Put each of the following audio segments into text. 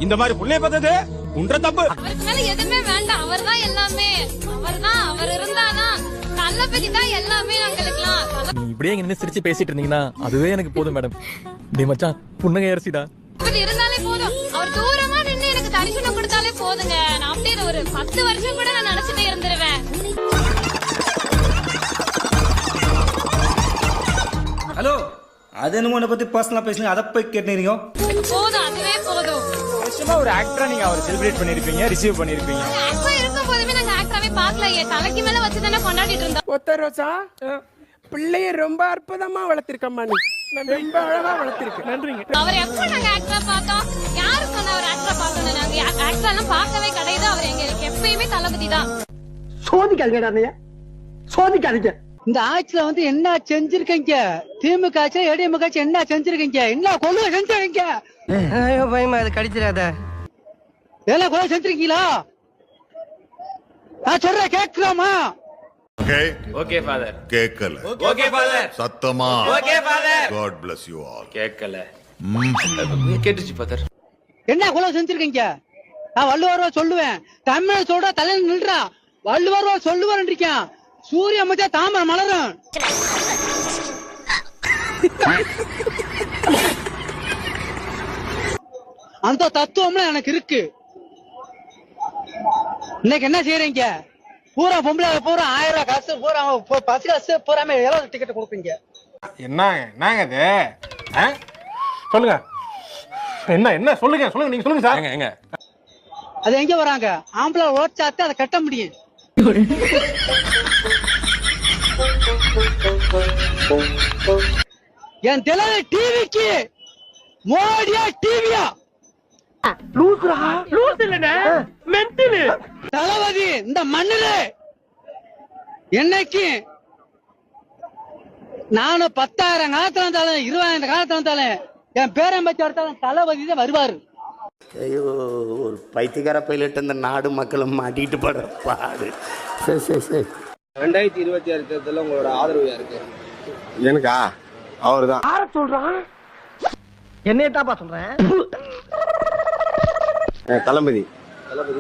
இந்த மாதிரி புள்ளைய பார்த்தது உன்ற தப்பு. அவருக்கு மேல எதுவுமே வேண்டாம். அவர்தான் எல்லாமே. அவர் இருந்தாதான் தளபதி தான் எல்லாமே எங்களுக்குலாம். நீ இப்படியே இங்க சிரிச்சு பேசிட்டு இருந்தீங்கன்னா அதுவே எனக்கு போதும் மேடம். டேய் மச்சான் புன்னகை அரிசிடா. அவர் இருந்தாலே போதும். அவர் தூரமா நின்னு எனக்கு தரிசனம் கொடுத்தாலே போதுங்க. நான் அப்படியே ஒரு 10 வருஷம் கூட நான் நினைச்சிட்டே இருந்துருவேன். ஹலோ, அது என்னமோ என்ன பத்தி பர்சனலா பேசுங்க, அதை போய் கேட்டுறீங்க. போதும், அதுவே போதும். வருஷமா ஒரு ஆக்டரா நீங்க அவர் செலிப்ரேட் பண்ணிருப்பீங்க, ரிசீவ் பண்ணிருப்பீங்க. ஆக்டரா இருக்கும் போதுமே நாங்க ஆக்டராவே பார்க்கலையே. தலைக்கு மேல வச்சுதானே கொண்டாடிட்டு இருந்தோம். ஒத்த ரோசா பிள்ளைய ரொம்ப அற்புதமா வளர்த்திருக்கம்மா. நீ ரொம்ப அழகா வளர்த்திருக்க. நன்றிங்க. அவர் எப்ப நாங்க ஆக்டரா பார்த்தோம்? யாரு சொன்ன அவர் ஆக்டரா பார்த்தோம்? நாங்க ஆக்டரா எல்லாம் பார்க்கவே கிடையாது. அவர் எங்களுக்கு எப்பயுமே தளபதி தான். சோதிக்காதீங்க, சோதிக்காதீங்க. இந்த ஆட்சியில வந்து என்ன செஞ்சிருக்கீங்க? திமுக ஆட்சி, ஏடிஎம்கே ஆட்சி என்ன செஞ்சிருக்கீங்க? என்ன கொலை செஞ்சிருக்கீங்க? ஐயோ பயமா, அது கடிச்சிடாத. எல்லாம் கொலை செஞ்சிருக்கீங்களா? நான் சொல்றேன் கேட்கலாமா? Okay father. கேக்கல. Okay father. சத்தமா. Okay father. God bless you all. கேட்கல. கேட்டுச்சு ஃபாதர். என்ன கொலை செஞ்சிருக்கீங்க? நான் வள்ளுவரோ சொல்லுவேன். தமிழ் சொல்ற தலையில நில்றா. வள்ளுவரோ சொல்லுவாருன்றிருக்கேன். சூரிய மச்சா தாமரை மலரும். அந்த தத்துவம்லாம் எனக்கு இருக்கு. இன்னைக்கு என்ன செய்யறீங்க? பூரா பொம்பளை பூரா 1000 ரூபாய் காசு பூரா பஸ் காசு பூராமே இலவச டிக்கெட் கொடுப்பீங்க. என்னங்க இது? சொல்லுங்க. என்ன சொல்லுங்க நீங்க சொல்லுங்க சார். எங்க அது எங்க வராங்க? ஆம்பளை ஓட்டாத்த அதை கட்ட முடியும். என் தெலுங்கு டிவிக்கு மோடியா டிவியா? தளபதி இந்த மண்ணில என்னைக்கு நானும் 10,000 காலத்துல இருந்தாலும் 20,000 காலத்துல இருந்தாலும் என் பேரன் பத்தி எடுத்தாலும் தளபதி தான் வருவாரு. ஐயோ, ஒரு பைத்தியக்கார பைலட் இந்த நாடு மக்களும் மாட்டிட்டு படுற பாடு. சரி 2026 தேர்தலில் உங்களோட ஆதரவு யாருக்கு? எனக்கா? அவர்தான். யார சொல்றான்? என்னையதாப்பா சொல்றேன். தளபதி.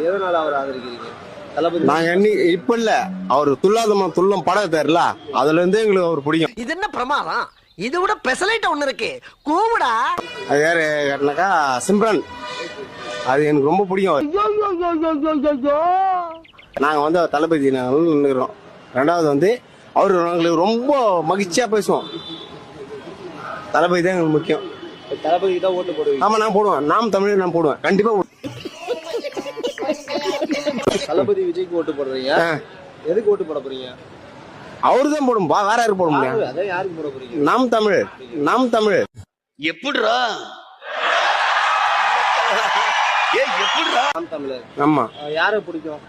எதனால அவர் ஆதரிக்கிறீங்க? தளபதி நாங்க இப்ப இல்ல, அவர் துல்லம் படம் தெரியல, அதுல இருந்து எங்களுக்கு அவர் பிடிக்கும். இது என்ன பிரமாதம்? இது விட பெசலைட் ஒண்ணு இருக்கு, கூவுடா. அது யாரு கேட்டனாக்கா சிம்ரன். அது எனக்கு ரொம்ப பிடிக்கும். நாங்க வந்து தளபதி நிக்கிறோம். ரெண்டாவது வந்து அவரு எங்களுக்கு ரொம்ப மகிழ்ச்சியா பேசுவோம். தளபதி தான் எங்களுக்கு முக்கியம். தளபதிக்கு தான் ஓட்டு போடுவீங்க? ஆமா, நான் போடுவேன். நாம் தமிழ் நான் போடுவேன், கண்டிப்பா. தளபதி விஜய்க்கு ஓட்டு போடுறீங்க, எதுக்கு ஓட்டு போட போறீங்க? அவருதான் போடும், வேற யாருக்கு போட முடியும்? அதான் யாருக்கு போட போறீங்க? நாம் தமிழ். எப்படிரா? நாம் தமிழர். ஆமா. யாரை பிடிக்கும்?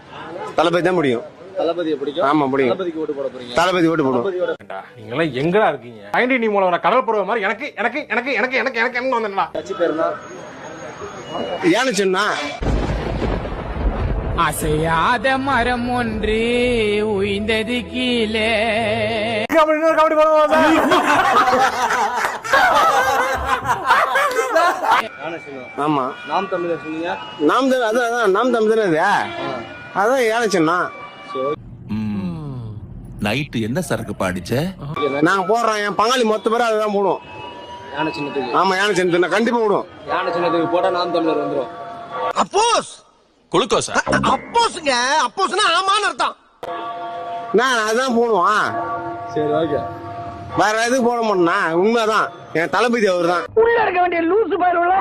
தளபதி தான் முடியும். தளபதியை பிடிக்கும். ஆமா, பிடிக்கும். தளபதிக்கு ஓட்டு போட போறீங்க? தளபதி ஓட்டு போடுவோம். நீங்க எல்லாம் எங்கடா இருக்கீங்க? ஐண்டி நீ மூலம் கடல் பருவ மாதிரி எனக்கு வந்தா கட்சி பேருனா ஏன்னு சொன்னா அசையாத மரம் ஒன்று உயிர்ந்தது கீழே. ஆமா, நாம் தமிழர் சொன்னீங்க. நாம் தமிழ். அதான் நாம் தமிழ் தானே. அதான் ஏன்னு சொன்னா நைட்டு என்ன சரக்கு பாடிச்ச? நாங்க போடுறோம். என் பங்காளி மொத்த பேரும் அதுதான் போடுவோம். யானை சின்னத்துக்கு? ஆமா, யானை சின்னத்துக்கு கண்டிப்பா போடுவோம். யானை சின்னத்துக்கு போட்டா நாம் தமிழர் வந்துரும். அப்போஸ் குளுக்கோஸா? அப்போஸ்ங்க, அப்போஸ்னா ஆமான்னு அர்த்தம். நான் அதான் போடுவான். சரி, ஓகே. வேற எதுவும் போட மாட்டேன்னா உண்மைதான். என் தளபதி அவர் தான். உள்ள இருக்க வேண்டிய லூசு பாருங்களா.